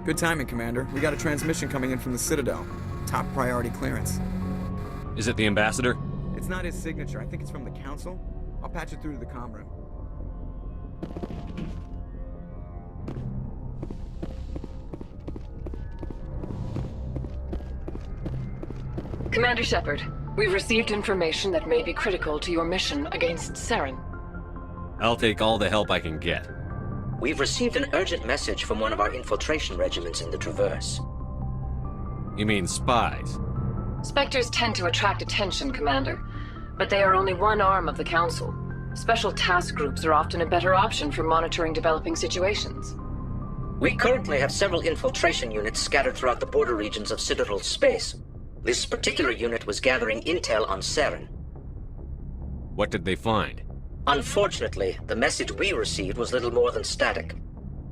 Good timing, Commander. We got a transmission coming in from the Citadel. Top priority clearance. Is it the Ambassador? It's not his signature. I think it's from the Council. I'll patch it through to the comm room. Commander Shepard, we've received information that may be critical to your mission against Saren. I'll take all the help I can get. We've received an urgent message from one of our infiltration regiments in the Traverse. You mean spies? Spectres tend to attract attention, Commander, but they are only one arm of the Council. Special task groups are often a better option for monitoring developing situations. We currently have several infiltration units scattered throughout the border regions of Citadel space. This particular unit was gathering intel on Saren. What did they find? Unfortunately, the message we received was little more than static.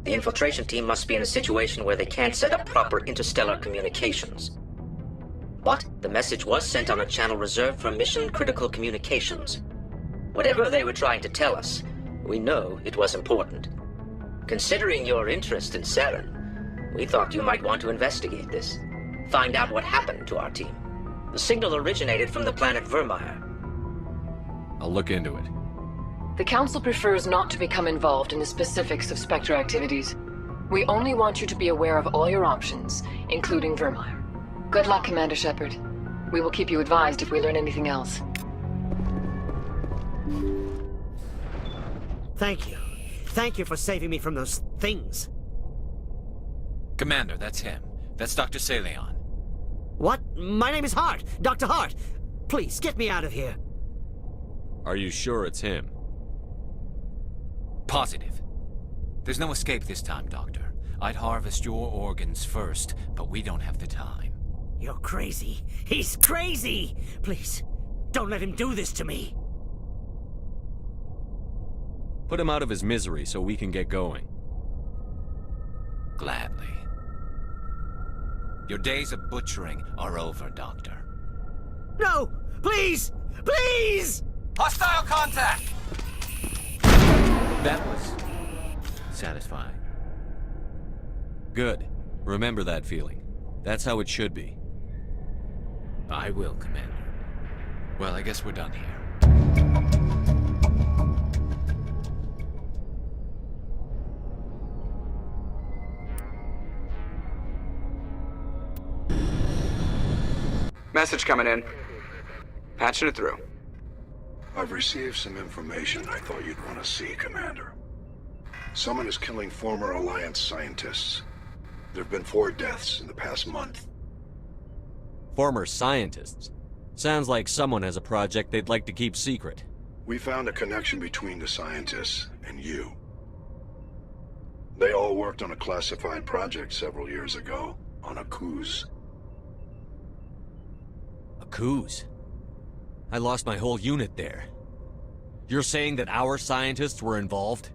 The infiltration team must be in a situation where they can't set up proper interstellar communications. But the message was sent on a channel reserved for mission-critical communications. Whatever they were trying to tell us, we know it was important. Considering your interest in Saren, we thought you might want to investigate this. Find out what happened to our team. The signal originated from the planet Vermeer. I'll look into it. The Council prefers not to become involved in the specifics of Spectre activities. We only want you to be aware of all your options, including Vermeer. Good luck, Commander Shepard. We will keep you advised if we learn anything else. Thank you. Thank you for saving me from those things. Commander, that's him. That's Dr. Saleon. What? My name is Hart. Dr. Hart. Please, get me out of here. Are you sure it's him? Positive. There's no escape this time, Doctor. I'd harvest your organs first, but we don't have the time. You're crazy. He's crazy! Please, don't let him do this to me. Put him out of his misery so we can get going. Gladly. Your days of butchering are over, Doctor. No! Please! Please! Hostile contact! That was satisfying. Good. Remember that feeling. That's how it should be. I will, Commander. Well, I guess we're done here. Message coming in. Patching it through. I've received some information I thought you'd want to see, Commander. Someone is killing former Alliance scientists. There have been 4 deaths in the past month. Former scientists? Sounds like someone has a project they'd like to keep secret. We found a connection between the scientists and you. They all worked on a classified project several years ago, on Akuz. Akuz? I lost my whole unit there. You're saying that our scientists were involved?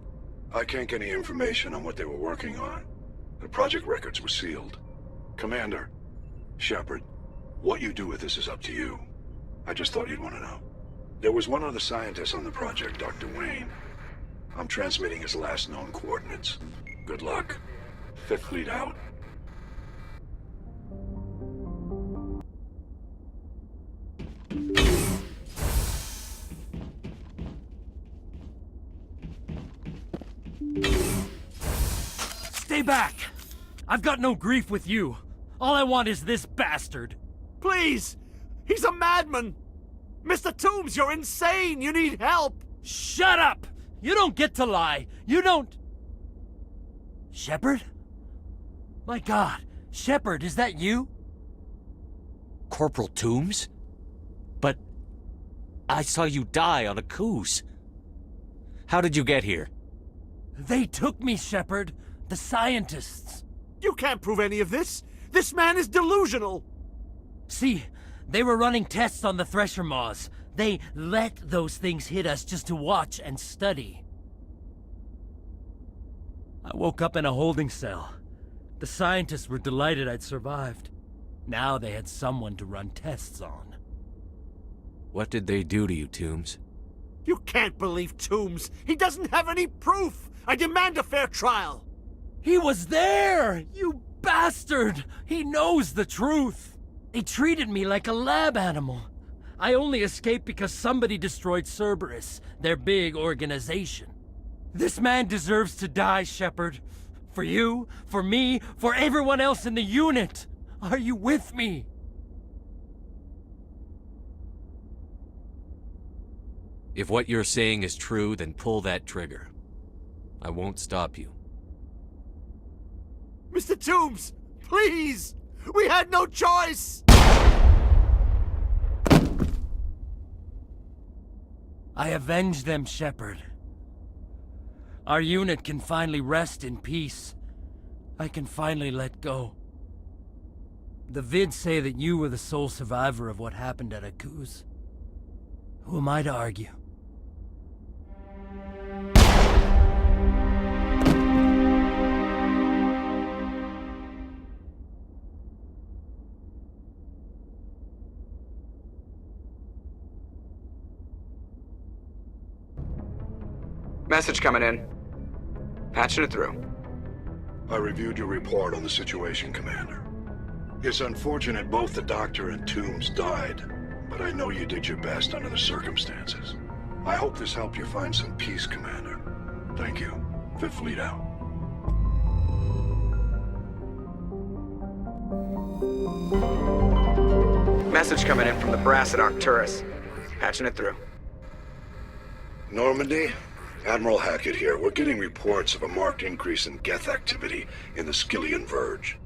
I can't get any information on what they were working on. The project records were sealed. Commander, Shepard, what you do with this is up to you. I just thought you'd want to know. There was one other scientist on the project, Dr. Wayne. I'm transmitting his last known coordinates. Good luck. Fifth Fleet out. Stay back! I've got no grief with you. All I want is this bastard. Please! He's a madman! Mr. Toombs, you're insane! You need help! Shut up! You don't get to lie. You don't... Shepard? My God, Shepard, is that you? Corporal Toombs? But I saw you die on Akuz. How did you get here? They took me, Shepard. The scientists. You can't prove any of this! This man is delusional! See, they were running tests on the Thresher Maws. They let those things hit us just to watch and study. I woke up in a holding cell. The scientists were delighted I'd survived. Now they had someone to run tests on. What did they do to you, Toombs? You can't believe Toombs! He doesn't have any proof! I demand a fair trial! He was there! You bastard! He knows the truth! He treated me like a lab animal. I only escaped because somebody destroyed Cerberus, their big organization. This man deserves to die, Shepard. For you, for me, for everyone else in the unit. Are you with me? If what you're saying is true, then pull that trigger. I won't stop you. Mr. Toombs, please! We had no choice! I avenged them, Shepard. Our unit can finally rest in peace. I can finally let go. The vids say that you were the sole survivor of what happened at Akuz. Who am I to argue? Message coming in. Patching it through. I reviewed your report on the situation, Commander. It's unfortunate both the Doctor and Toombs died, but I know you did your best under the circumstances. I hope this helped you find some peace, Commander. Thank you. Fifth Fleet out. Message coming in from the brass at Arcturus. Patching it through. Normandy? Admiral Hackett here. We're getting reports of a marked increase in Geth activity in the Skyllian Verge.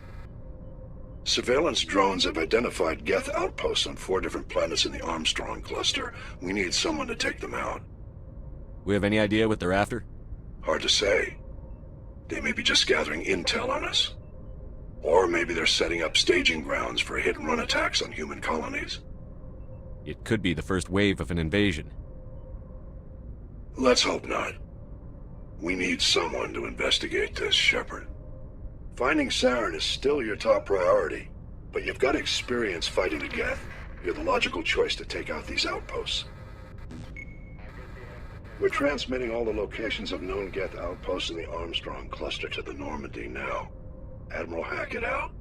Surveillance drones have identified Geth outposts on 4 different planets in the Armstrong cluster. We need someone to take them out. We have any idea what they're after? Hard to say. They may be just gathering intel on us. Or maybe they're setting up staging grounds for hit-and-run attacks on human colonies. It could be the first wave of an invasion. Let's hope not. We need someone to investigate this, Shepard. Finding Saren is still your top priority, but you've got experience fighting the Geth. You're the logical choice to take out these outposts. We're transmitting all the locations of known Geth outposts in the Armstrong cluster to the Normandy now. Admiral Hackett out.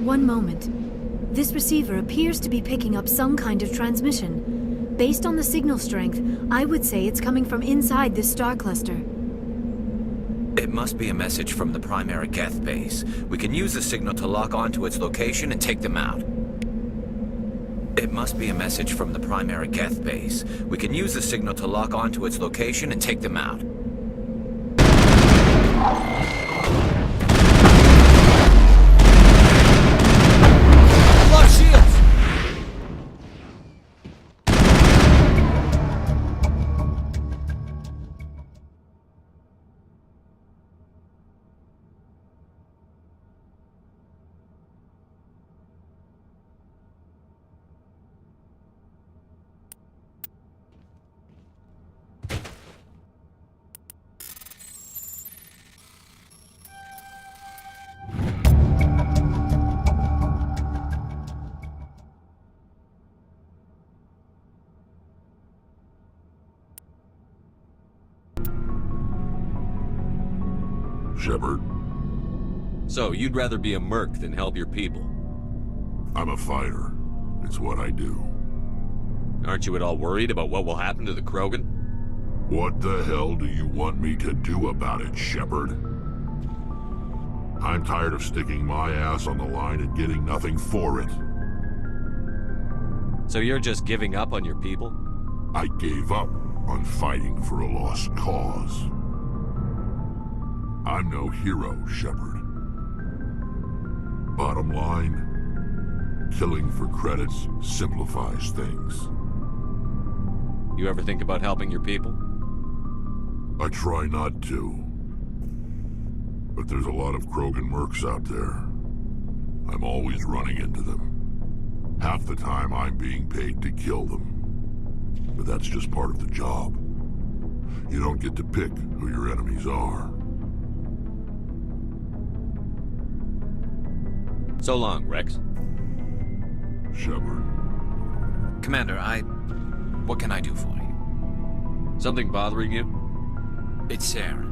One moment. This receiver appears to be picking up some kind of transmission. Based on the signal strength, I would say it's coming from inside this star cluster. It must be a message from the primary Geth base. We can use the signal to lock onto its location and take them out. It must be a message from the primary Geth base. We can use the signal to lock onto its location and take them out. Shepard. So, you'd rather be a merc than help your people? I'm a fighter. It's what I do. Aren't you at all worried about what will happen to the Krogan? What the hell do you want me to do about it, Shepard? I'm tired of sticking my ass on the line and getting nothing for it. So you're just giving up on your people? I gave up on fighting for a lost cause. I'm no hero, Shepard. Bottom line, killing for credits simplifies things. You ever think about helping your people? I try not to. But there's a lot of Krogan mercs out there. I'm always running into them. Half the time I'm being paid to kill them. But that's just part of the job. You don't get to pick who your enemies are. So long, Rex. Shepard. Commander, what can I do for you? Something bothering you? It's Saren.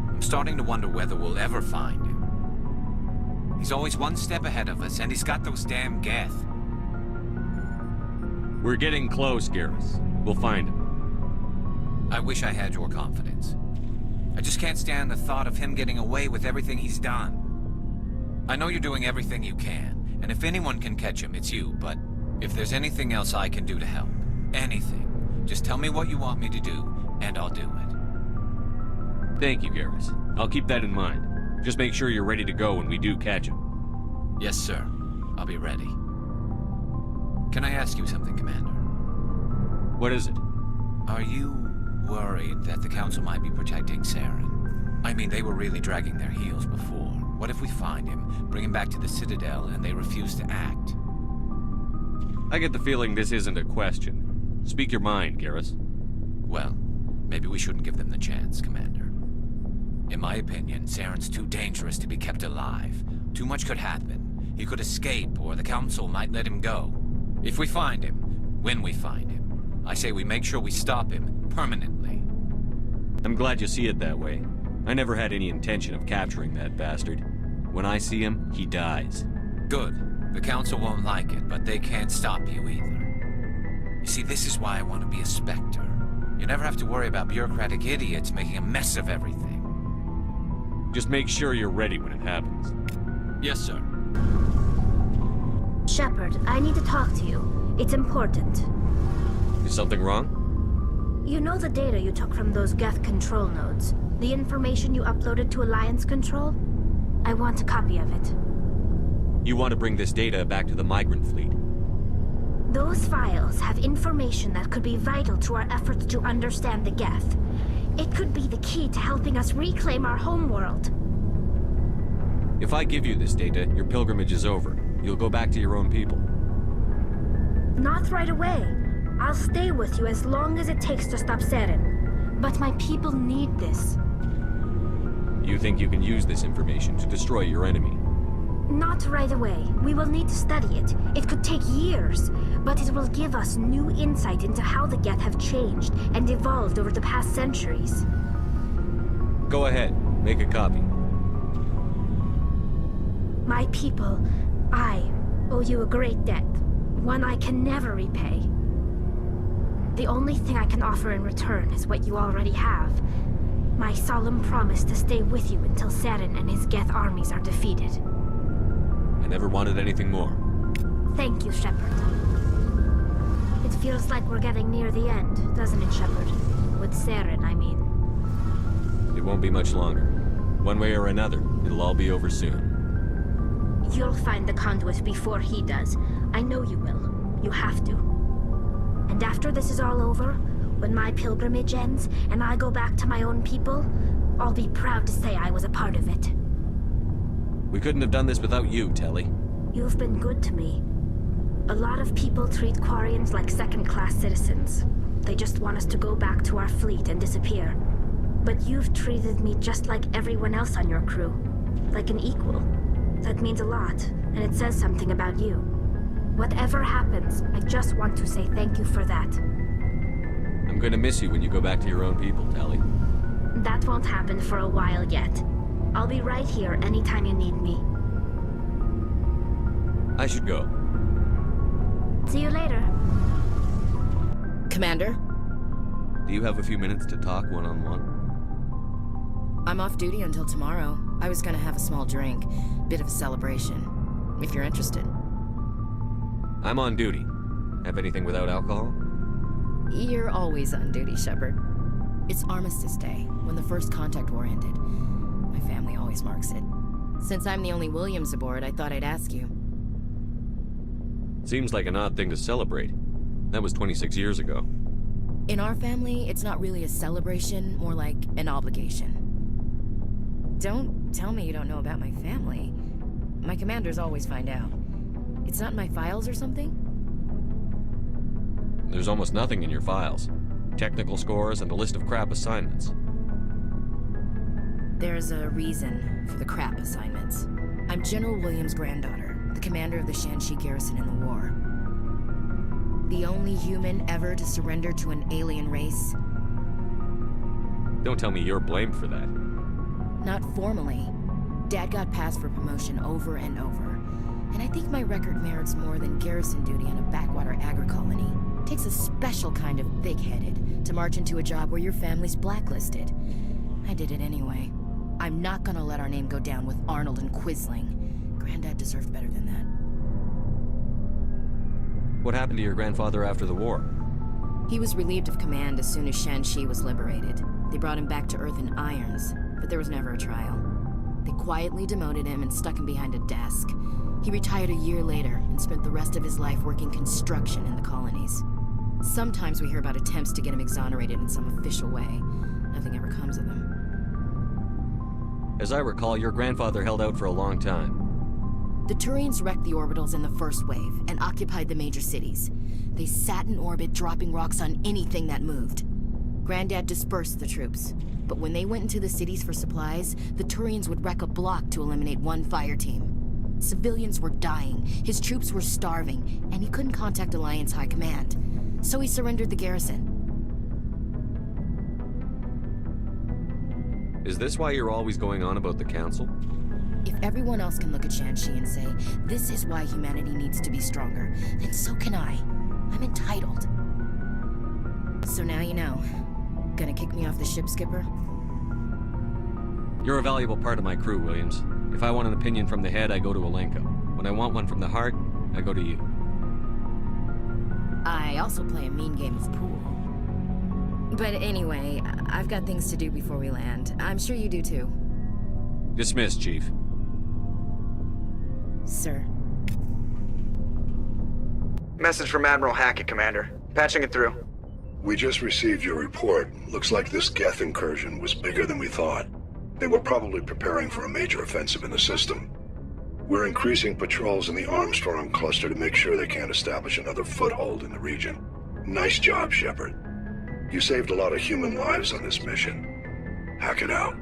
I'm starting to wonder whether we'll ever find him. He's always one step ahead of us, and he's got those damn Geth. We're getting close, Garrus. We'll find him. I wish I had your confidence. I just can't stand the thought of him getting away with everything he's done. I know you're doing everything you can, and if anyone can catch him, it's you, but if there's anything else I can do to help, anything, just tell me what you want me to do, and I'll do it. Thank you, Garrus. I'll keep that in mind. Just make sure you're ready to go when we do catch him. Yes, sir. I'll be ready. Can I ask you something, Commander? What is it? Are you worried that the Council might be protecting Saren? I mean, they were really dragging their heels before. What if we find him, bring him back to the Citadel, and they refuse to act? I get the feeling this isn't a question. Speak your mind, Garrus. Well, maybe we shouldn't give them the chance, Commander. In my opinion, Saren's too dangerous to be kept alive. Too much could happen. He could escape, or the Council might let him go. If we find him, when we find him, I say we make sure we stop him permanently. I'm glad you see it that way. I never had any intention of capturing that bastard. When I see him, he dies. Good. The Council won't like it, but they can't stop you either. You see, this is why I want to be a Spectre. You never have to worry about bureaucratic idiots making a mess of everything. Just make sure you're ready when it happens. Yes, sir. Shepard, I need to talk to you. It's important. Is something wrong? You know the data you took from those Geth control nodes? The information you uploaded to Alliance Control? I want a copy of it. You want to bring this data back to the migrant fleet? Those files have information that could be vital to our efforts to understand the Geth. It could be the key to helping us reclaim our homeworld. If I give you this data, your pilgrimage is over. You'll go back to your own people. Not right away. I'll stay with you as long as it takes to stop Saren. But my people need this. You think you can use this information to destroy your enemy? Not right away. We will need to study it. It could take years, but it will give us new insight into how the Geth have changed and evolved over the past centuries. Go ahead. Make a copy. My people, I owe you a great debt. One I can never repay. The only thing I can offer in return is what you already have. My solemn promise to stay with you until Saren and his Geth armies are defeated. I never wanted anything more. Thank you, Shepard. It feels like we're getting near the end, doesn't it, Shepard? With Saren, I mean. It won't be much longer. One way or another, it'll all be over soon. You'll find the conduit before he does. I know you will. You have to. And after this is all over, when my pilgrimage ends and I go back to my own people, I'll be proud to say I was a part of it. We couldn't have done this without you, Telly. You've been good to me. A lot of people treat Quarians like second-class citizens. They just want us to go back to our fleet and disappear. But you've treated me just like everyone else on your crew. Like an equal. That means a lot, and it says something about you. Whatever happens, I just want to say thank you for that. I'm gonna miss you when you go back to your own people, Telly. That won't happen for a while yet. I'll be right here anytime you need me. I should go. See you later. Commander? Do you have a few minutes to talk one-on-one? I'm off duty until tomorrow. I was gonna have a small drink. Bit of a celebration. If you're interested. I'm on duty. Have anything without alcohol? You're always on duty, Shepard. It's Armistice Day, when the First Contact War ended. My family always marks it. Since I'm the only Williams aboard, I thought I'd ask you. Seems like an odd thing to celebrate. That was 26 years ago. In our family, it's not really a celebration, more like an obligation. Don't tell me you don't know about my family. My commanders always find out. It's not in my files or something? There's almost nothing in your files. Technical scores and a list of crap assignments. There's a reason for the crap assignments. I'm General Williams' granddaughter, the commander of the Shanxi garrison in the war. The only human ever to surrender to an alien race. Don't tell me you're blamed for that. Not formally. Dad got passed for promotion over and over. And I think my record merits more than garrison duty on a backwater agri-colony. Takes a special kind of thick-headed to march into a job where your family's blacklisted. I did it anyway. I'm not gonna let our name go down with Arnold and Quisling. Granddad deserved better than that. What happened to your grandfather after the war? He was relieved of command as soon as Shanxi was liberated. They brought him back to Earth in irons, but there was never a trial. They quietly demoted him and stuck him behind a desk. He retired a year later and spent the rest of his life working construction in the colonies. Sometimes we hear about attempts to get him exonerated in some official way. Nothing ever comes of them. As I recall, your grandfather held out for a long time. The Turians wrecked the orbitals in the first wave and occupied the major cities. They sat in orbit, dropping rocks on anything that moved. Granddad dispersed the troops, but when they went into the cities for supplies, the Turians would wreck a block to eliminate one fire team. Civilians were dying, his troops were starving, and he couldn't contact Alliance High Command. So he surrendered the garrison. Is this why you're always going on about the Council? If everyone else can look at Shanxi and say, this is why humanity needs to be stronger, then so can I. I'm entitled. So now you know. Gonna kick me off the ship, Skipper? You're a valuable part of my crew, Williams. If I want an opinion from the head, I go to Alenko. When I want one from the heart, I go to you. I also play a mean game of pool. But anyway, I've got things to do before we land. I'm sure you do too. Dismissed, Chief. Sir. Message from Admiral Hackett, Commander. Patching it through. We just received your report. Looks like this Geth incursion was bigger than we thought. They were probably preparing for a major offensive in the system. We're increasing patrols in the Armstrong cluster to make sure they can't establish another foothold in the region. Nice job, Shepard. You saved a lot of human lives on this mission. Hackett out.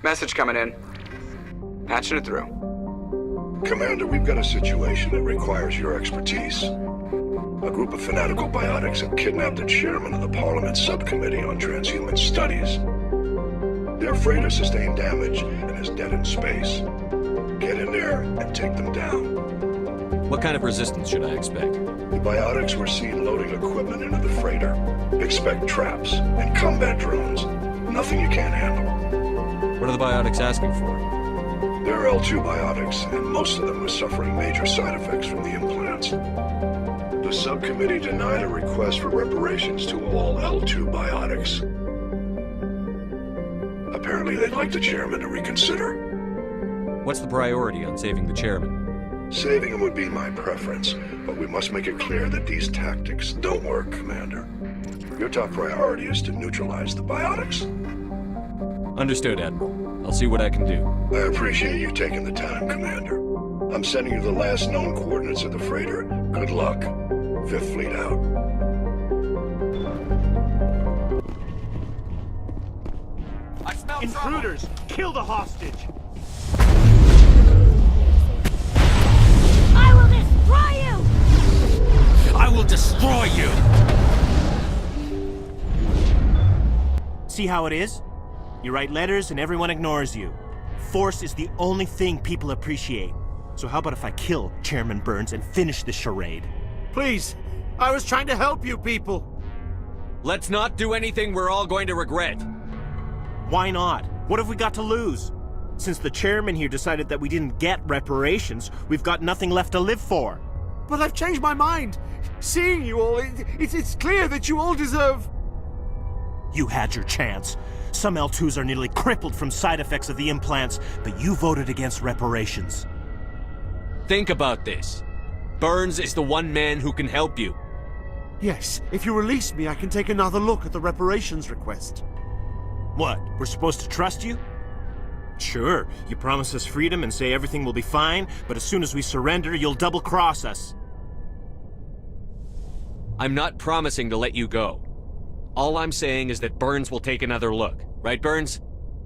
Message coming in. Patching it through. Commander, we've got a situation that requires your expertise. A group of fanatical biotics have kidnapped the chairman of the Parliament Subcommittee on Transhuman Studies. Their freighter sustained damage and is dead in space. Get in there and take them down. What kind of resistance should I expect? The biotics were seen loading equipment into the freighter. Expect traps and combat drones. Nothing you can't handle. What are the biotics asking for? They're L2 biotics, and most of them are suffering major side effects from the implants. The subcommittee denied a request for reparations to all L2 biotics. Apparently they'd like the chairman to reconsider. What's the priority on saving the chairman? Saving him would be my preference, but we must make it clear that these tactics don't work, Commander. Your top priority is to neutralize the biotics. Understood, Admiral. I'll see what I can do. I appreciate you taking the time, Commander. I'm sending you the last known coordinates of the freighter. Good luck. Fifth Fleet out. Intruders! Kill the hostage! I will destroy you! I will destroy you! See how it is? You write letters and everyone ignores you. Force is the only thing people appreciate. So how about if I kill Chairman Burns and finish this charade? Please! I was trying to help you people! Let's not do anything we're all going to regret. Why not? What have we got to lose? Since the chairman here decided that we didn't get reparations, we've got nothing left to live for. But I've changed my mind. Seeing you all, it's clear that you all deserve... You had your chance. Some L2s are nearly crippled from side effects of the implants, but you voted against reparations. Think about this. Burns is the one man who can help you. Yes, if you release me, I can take another look at the reparations request. What, we're supposed to trust you? Sure, you promise us freedom and say everything will be fine, but as soon as we surrender, you'll double-cross us. I'm not promising to let you go. All I'm saying is that Burns will take another look. Right, Burns?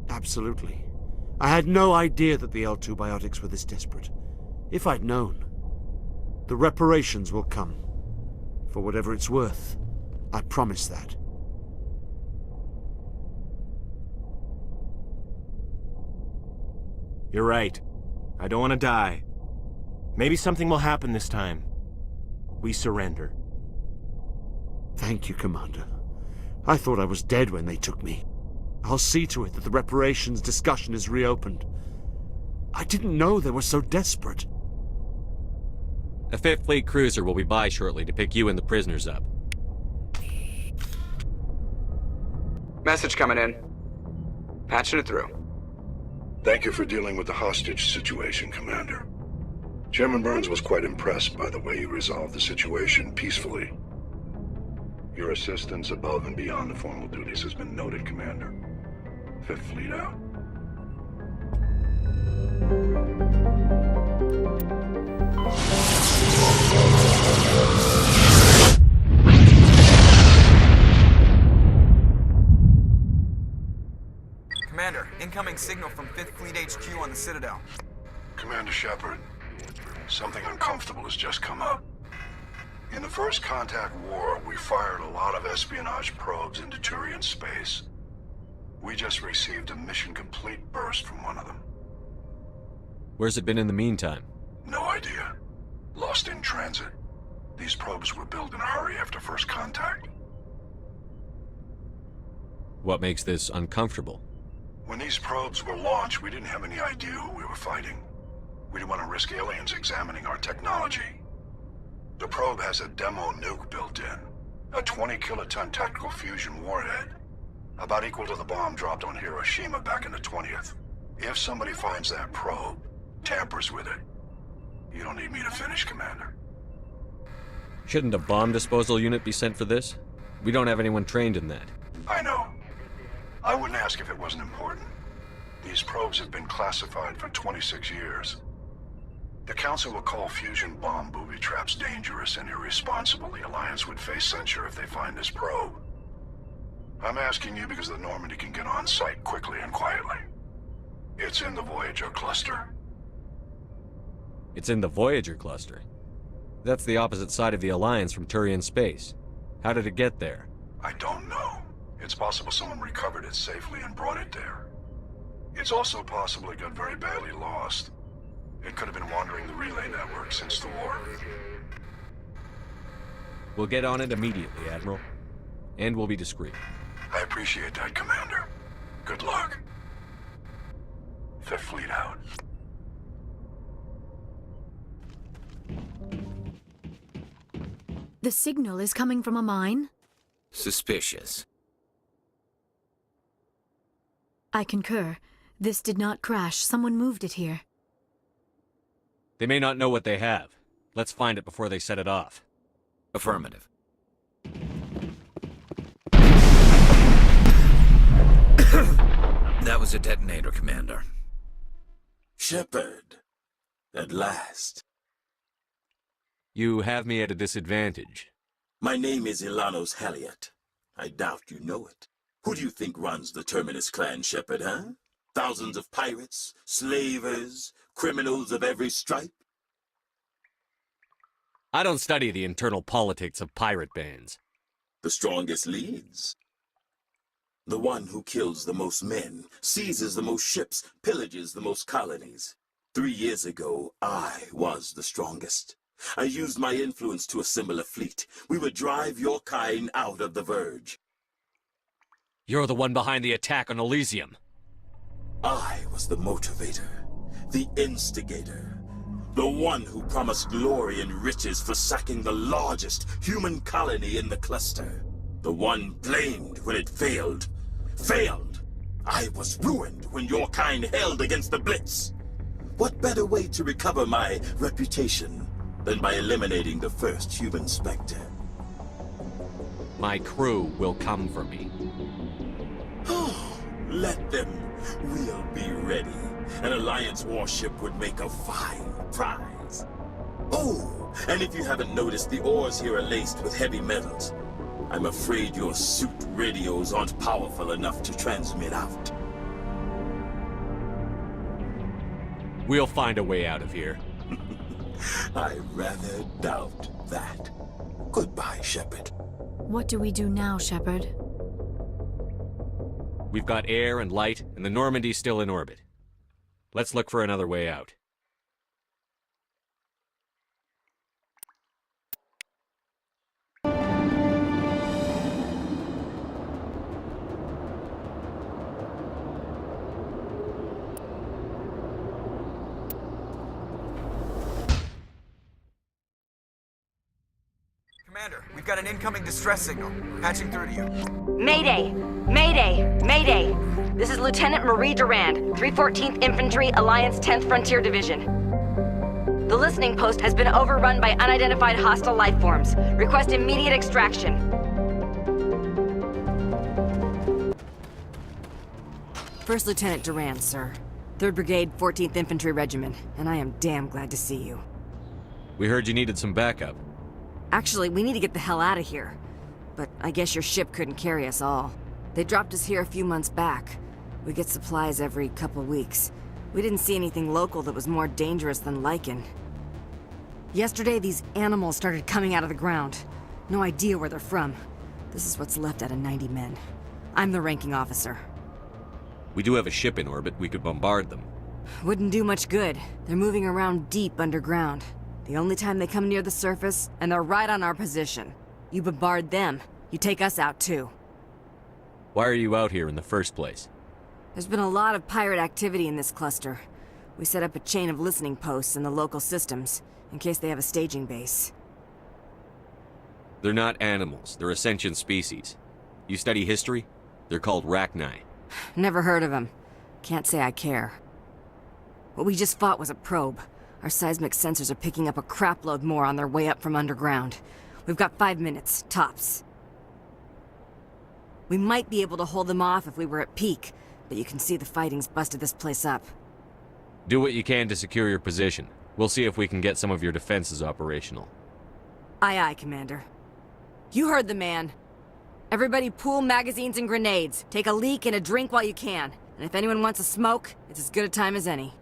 Absolutely. I had no idea that the L2 biotics were this desperate. If I'd known. The reparations will come. For whatever it's worth. I promise that. You're right. I don't want to die. Maybe something will happen this time. We surrender. Thank you, Commander. I thought I was dead when they took me. I'll see to it that the reparations discussion is reopened. I didn't know they were so desperate. A Fifth Fleet cruiser will be by shortly to pick you and the prisoners up. Message coming in. Patching it through. Thank you for dealing with the hostage situation, Commander. Chairman Burns was quite impressed by the way you resolved the situation peacefully. Your assistance above and beyond the formal duties has been noted, Commander. Fifth Fleet out. Commander, incoming signal from 5th Fleet HQ on the Citadel. Commander Shepard, something uncomfortable has just come up. In the First Contact War, we fired a lot of espionage probes into Turian space. We just received a mission complete burst from one of them. Where's it been in the meantime? No idea. Lost in transit. These probes were built in a hurry after First Contact. What makes this uncomfortable? When these probes were launched, we didn't have any idea who we were fighting. We didn't want to risk aliens examining our technology. The probe has a demo nuke built in. A 20-kiloton tactical fusion warhead. About equal to the bomb dropped on Hiroshima back in the 20th. If somebody finds that probe, tampers with it, you don't need me to finish, Commander. Shouldn't a bomb disposal unit be sent for this? We don't have anyone trained in that. I know. I wouldn't ask if it wasn't important. These probes have been classified for 26 years. The Council will call fusion bomb booby traps dangerous and irresponsible. The Alliance would face censure if they find this probe. I'm asking you because the Normandy can get on site quickly and quietly. It's in the Voyager cluster. It's in the Voyager cluster? That's the opposite side of the Alliance from Turian space. How did it get there? I don't know. It's possible someone recovered it safely and brought it there. It's also possible it got very badly lost. It could have been wandering the relay network since the war. We'll get on it immediately, Admiral. And we'll be discreet. I appreciate that, Commander. Good luck. Fifth Fleet out. The signal is coming from a mine? Suspicious. I concur. This did not crash. Someone moved it here. They may not know what they have. Let's find it before they set it off. Affirmative. That was a detonator, Commander. Shepard. At last. You have me at a disadvantage. My name is Ilanos Halliot. I doubt you know it. Who do you think runs the Terminus clan, Shepard, huh? Thousands of pirates, slavers, criminals of every stripe? I don't study the internal politics of pirate bands. The strongest leads. The one who kills the most men, seizes the most ships, pillages the most colonies. 3 years ago, I was the strongest. I used my influence to assemble a fleet. We would drive your kind out of the Verge. You're the one behind the attack on Elysium. I was the motivator, the instigator, the one who promised glory and riches for sacking the largest human colony in the cluster. The one blamed when it failed. Failed! I was ruined when your kind held against the Blitz. What better way to recover my reputation than by eliminating the first human Spectre? My crew will come for me. Let them. We'll be ready. An Alliance warship would make a fine prize. Oh, and if you haven't noticed, the ores here are laced with heavy metals. I'm afraid your suit radios aren't powerful enough to transmit out. We'll find a way out of here. I rather doubt that. Goodbye, Shepard. What do we do now, Shepard? We've got air and light, and the Normandy's still in orbit. Let's look for another way out. Commander, we've got an incoming distress signal. Patching through to you. Mayday! Mayday! Mayday! This is Lieutenant Marie Durand, 314th Infantry, Alliance 10th Frontier Division. The listening post has been overrun by unidentified hostile life forms. Request immediate extraction. First Lieutenant Durand, sir. 3rd Brigade, 14th Infantry Regiment, and I am damn glad to see you. We heard you needed some backup. Actually, we need to get the hell out of here. But I guess your ship couldn't carry us all. They dropped us here a few months back. We get supplies every couple weeks. We didn't see anything local that was more dangerous than lichen. Yesterday, these animals started coming out of the ground. No idea where they're from. This is what's left out of 90 men. I'm the ranking officer. We do have a ship in orbit. We could bombard them. Wouldn't do much good. They're moving around deep underground. The only time they come near the surface, and they're right on our position. You bombard them, you take us out too. Why are you out here in the first place? There's been a lot of pirate activity in this cluster. We set up a chain of listening posts in the local systems, in case they have a staging base. They're not animals. They're a sentient species. You study history? They're called Rachni. Never heard of them. Can't say I care. What we just fought was a probe. Our seismic sensors are picking up a crapload more on their way up from underground. We've got 5 minutes, tops. We might be able to hold them off if we were at peak, but you can see the fighting's busted this place up. Do what you can to secure your position. We'll see if we can get some of your defenses operational. Aye, aye, Commander. You heard the man. Everybody pool magazines and grenades. Take a leak and a drink while you can. And if anyone wants a smoke, it's as good a time as any.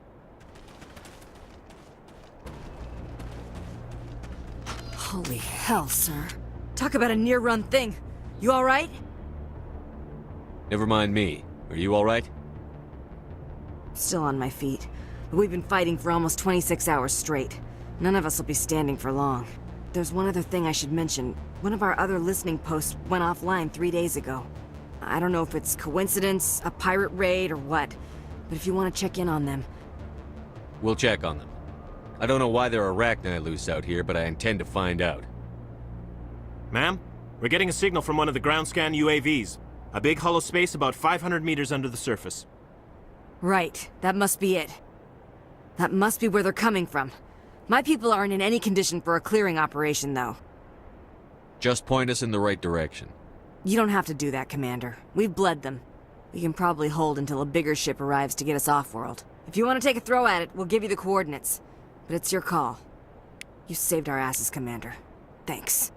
Holy hell, sir. Talk about a near-run thing. You all right? Never mind me. Are you all right? Still on my feet. But we've been fighting for almost 26 hours straight. None of us will be standing for long. There's one other thing I should mention. One of our other listening posts went offline 3 days ago. I don't know if it's coincidence, a pirate raid, or what. But if you want to check in on them... We'll check on them. I don't know why there are arachni loose out here, but I intend to find out. Ma'am, we're getting a signal from one of the ground scan UAVs. A big hollow space about 500 meters under the surface. Right, that must be it. That must be where they're coming from. My people aren't in any condition for a clearing operation, though. Just point us in the right direction. You don't have to do that, Commander. We've bled them. We can probably hold until a bigger ship arrives to get us off-world. If you want to take a throw at it, we'll give you the coordinates. But it's your call. You saved our asses, Commander. Thanks.